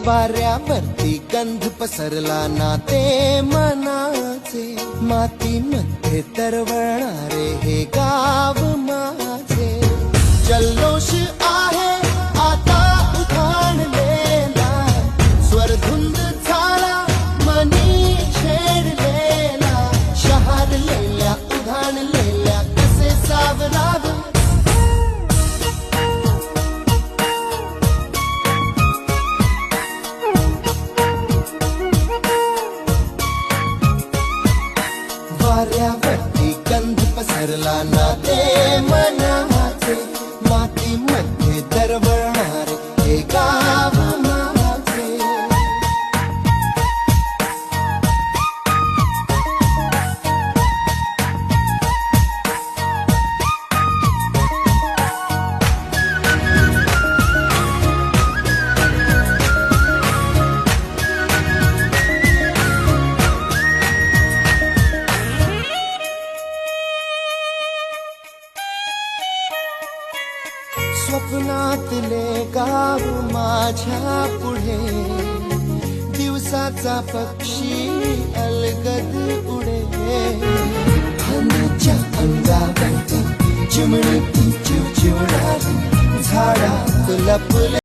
वाऱ्यावरती गंध पसरला ना ते मनाचे, मातीमध्ये तरवळणारे हे गाव माझे. जल्लोष आहे आता उधाणलेला, स्वरधुंद झाला मनी छेडलेला, शहारलेल्या उधाणलेल्या कसे सावरावे. वाऱ्यावरती गंध पसरला ना ते मनाचे, मातीमध्ये दरवळणारे हे गाव माझे. स्वप्नातले गाव माझ्या पुढे, दिवसाचा पक्षी अलगद उडे. फांदीच्या अंगावरती चिमणी ती चिवचिवणारी, झाडात लपले